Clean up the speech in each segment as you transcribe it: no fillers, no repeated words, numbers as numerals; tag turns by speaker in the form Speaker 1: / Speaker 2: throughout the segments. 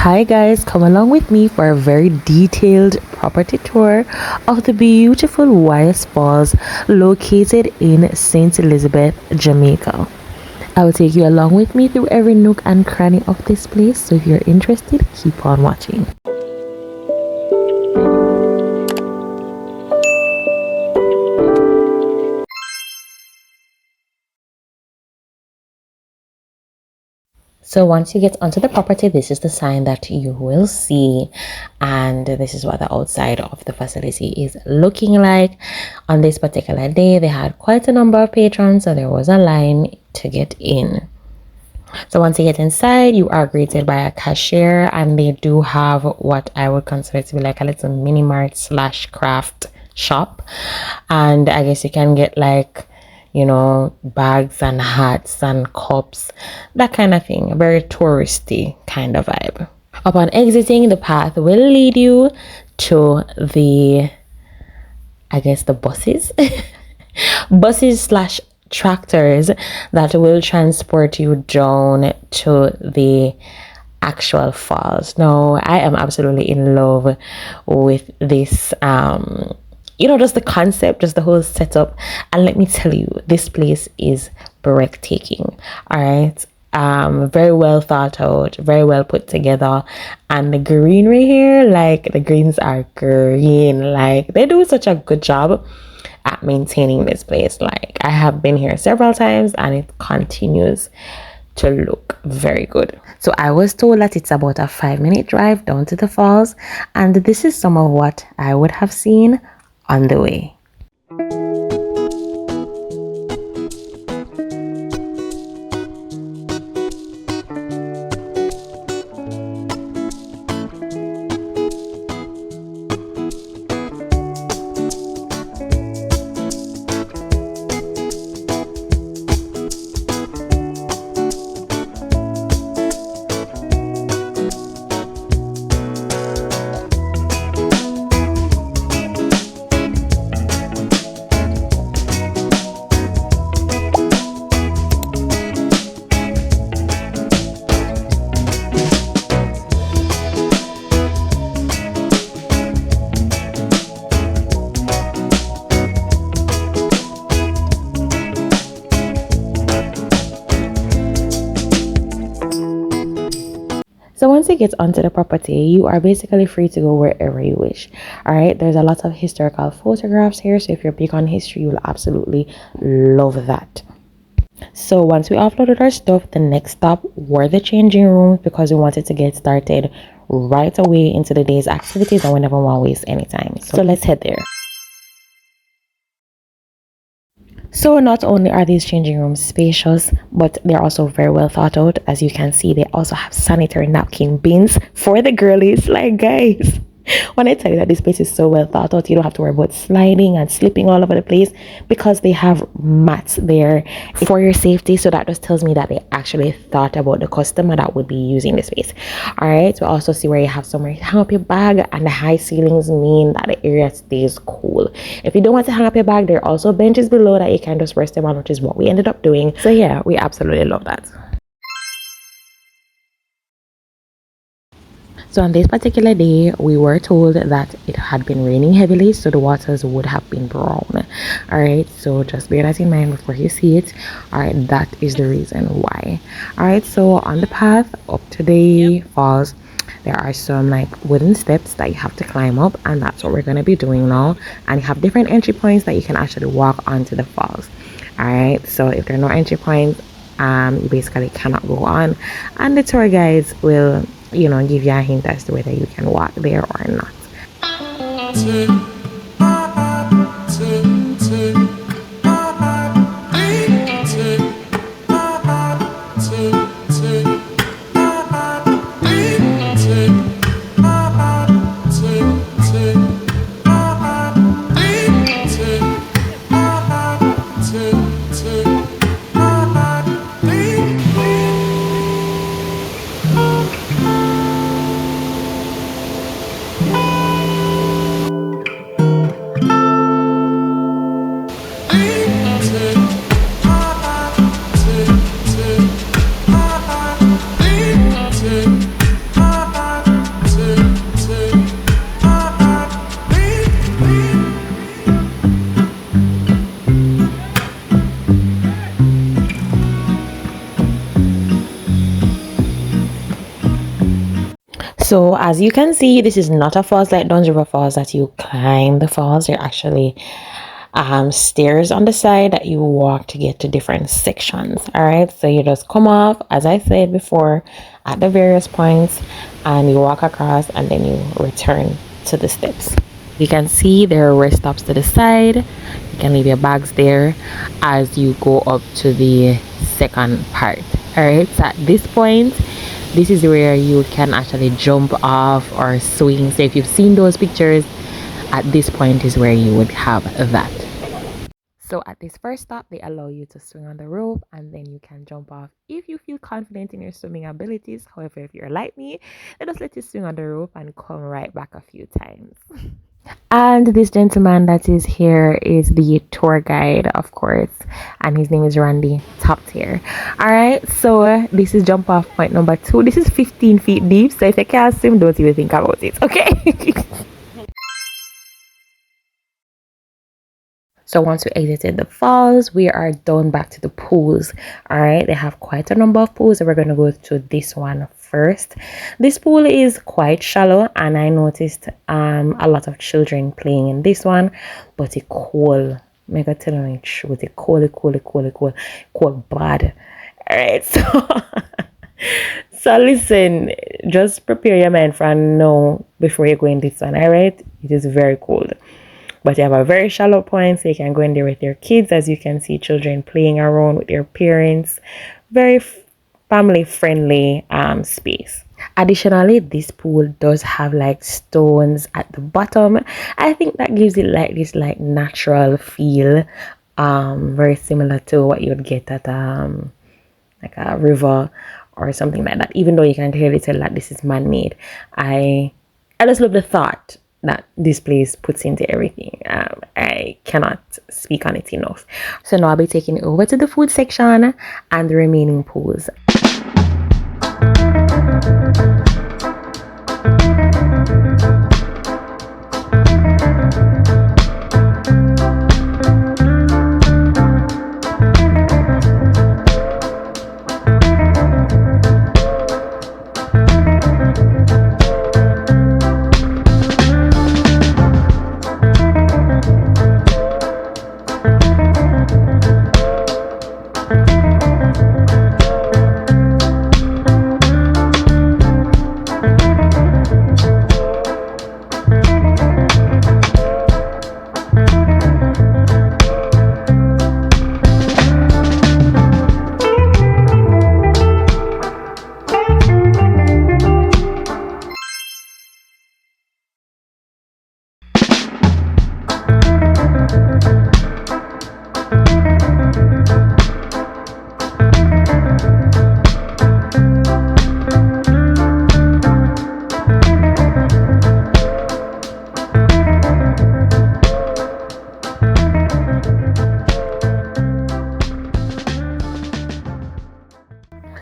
Speaker 1: Hi guys, come along with me for a very detailed property tour of the beautiful Waterfalls located in St. Elizabeth, Jamaica. I will take you along with me through every nook and cranny of this place, so if you're interested, keep on watching. So once you get onto the property, this is the sign that you will see, and this is what the outside of the facility is looking like. On this particular day, they had quite a number of patrons, so there was a line to get in. So once you get inside, you are greeted by a cashier, and they do have what I would consider to be like a little mini mart slash craft shop. And I guess you can get like, you know, bags and hats and cups, that kind of thing. A very touristy kind of vibe. Upon exiting, the path will lead you to the, I guess, the buses. Buses slash tractors that will transport you down to the actual falls. Now, I am absolutely in love with this just the concept, just the whole setup. And let me tell you, this place is breathtaking. All right. Very well thought out, very well put together. And the greenery here, like the greens are green. Like they do such a good job at maintaining this place. Like I have been here several times and it continues to look very good. So I was told that it's about a 5-minute drive down to the falls, and this is some of what I would have seen on the way. So once you get onto the property, you are basically free to go wherever you wish. All right, there's a lot of historical photographs here, so if you're big on history, you'll absolutely love that. So once we offloaded our stuff, the next stop were the changing rooms, because we wanted to get started right away into the day's activities and we never want to waste any time. So let's head there. So not only are these changing rooms spacious, but they're also very well thought out. As you can see, they also have sanitary napkin bins for the girlies. Like, guys, when I tell you that this place is so well thought out, you don't have to worry about sliding and slipping all over the place, because they have mats there for your safety. So that just tells me that they actually thought about the customer that would be using the space. All right, so also see where you have somewhere to hang up your bag, and the high ceilings mean that the area stays cool. If you don't want to hang up your bag, there are also benches below that you can just rest them on, which is what we ended up doing. So yeah, we absolutely love that. So on this particular day, we were told that it had been raining heavily, so the waters would have been brown. All right, so just bear that in mind before you see it. All right, that is the reason why. All right, so on the path up to the falls, there are some like wooden steps that you have to climb up, and that's what we're going to be doing now. And you have different entry points that you can actually walk onto the falls. All right, so if there are no entry points, you basically cannot go on, and the tour guides will give you a hint as to whether you can walk there or not. So as you can see, this is not a falls like Duns River Falls that you climb the falls. They're actually stairs on the side that you walk to get to different sections. All right, so you just come off, as I said before, at the various points, and you walk across, and then you return to the steps. You can see there are rest stops to the side. You can leave your bags there as you go up to the second part. All right, so at this point, this is where you can actually jump off or swing. So if you've seen those pictures, at this point is where you would have that. So at this first stop, they allow you to swing on the rope and then you can jump off if you feel confident in your swimming abilities. However, if you're like me, they just let you swing on the rope and come right back a few times. And this gentleman that is here is the tour guide, of course, and his name is Randy, top tier. All right, so this is jump off point number 2. This is 15 feet deep, so if you can't swim, don't even think about it, okay? So once we exited the falls, we are down back to the pools. All right, they have quite a number of pools, and we're going to go to this one first. This pool is quite shallow, and I noticed a lot of children playing in this one, but it cold. Mega telling the truth, it cold bad. All right, so listen, just prepare your mind for a no before you go in this one. All right, it is very cold. But you have a very shallow point, so you can go in there with your kids. As you can see, children playing around with their parents. Very family friendly space. Additionally, this pool does have like stones at the bottom. I think that gives it like this like natural feel, very similar to what you would get at like a river or something like that, even though you can clearly tell that this is man-made. I just love the thought that this place puts into everything. I cannot speak on it enough. So now I'll be taking it over to the food section and the remaining pools.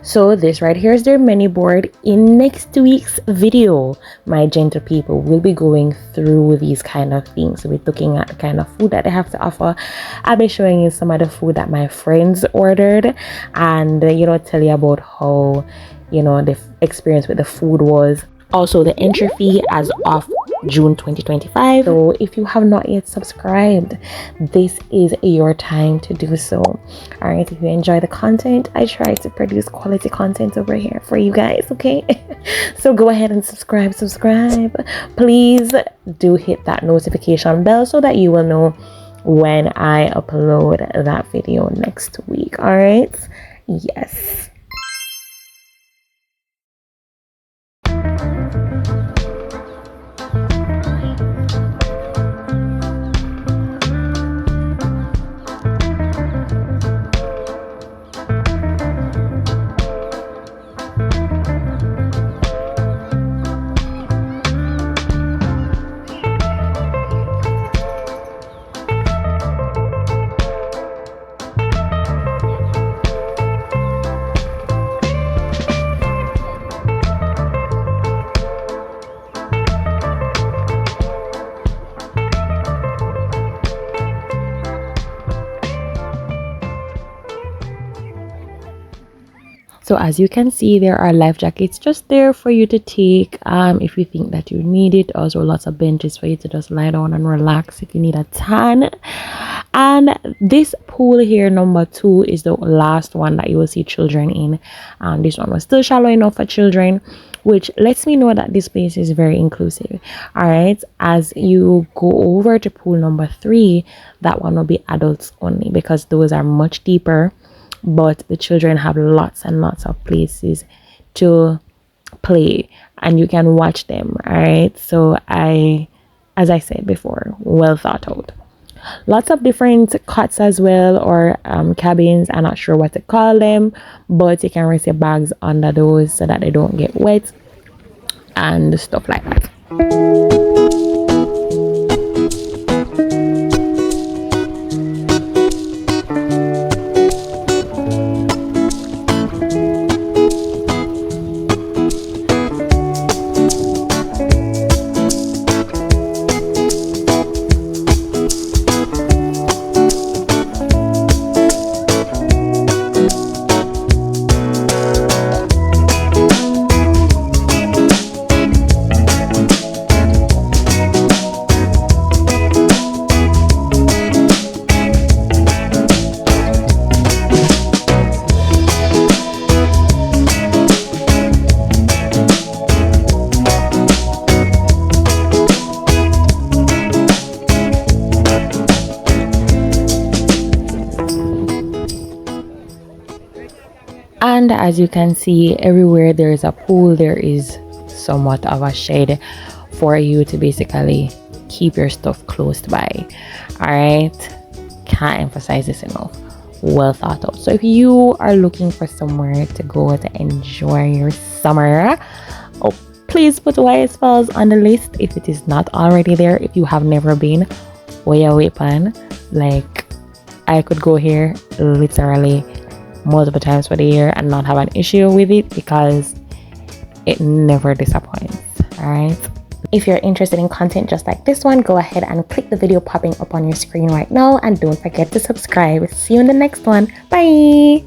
Speaker 1: So this right here is their menu board. In next week's video, my gentle people, will be going through these kind of things. We're looking at the kind of food that they have to offer. I'll be showing you some of the food that my friends ordered, and tell you about how the experience with the food was. Also, the entry fee as of June 2025. So if you have not yet subscribed, this is your time to do so. All right, if you enjoy the content, I try to produce quality content over here for you guys, okay? So go ahead and subscribe. Please do hit that notification bell so that you will know when I upload that video next week. All right, yes. So as you can see, there are life jackets just there for you to take if you think that you need it. Also lots of benches for you to just lie down and relax if you need a tan. And this pool here, number 2, is the last one that you will see children in. This one was still shallow enough for children, which lets me know that this place is very inclusive. All right, as you go over to pool number 3, that one will be adults only, because those are much deeper, but the children have lots and lots of places to play and you can watch them. All right, so as I said before, well thought out. Lots of different cots as well, or cabins. I'm not sure what to call them, but you can rest your bags under those so that they don't get wet and stuff like that. And as you can see, everywhere there is a pool, there is somewhat of a shade for you to basically keep your stuff close by. All right, can't emphasize this enough. Well thought out. So if you are looking for somewhere to go to enjoy your summer, oh, please put Waterfalls on the list if it is not already there. If you have never been, way away pan. Like, I could go here literally multiple times for the year and not have an issue with it, because it never disappoints. All right, if you're interested in content just like this one, go ahead and click the video popping up on your screen right now, and don't forget to subscribe. See you in the next one. Bye.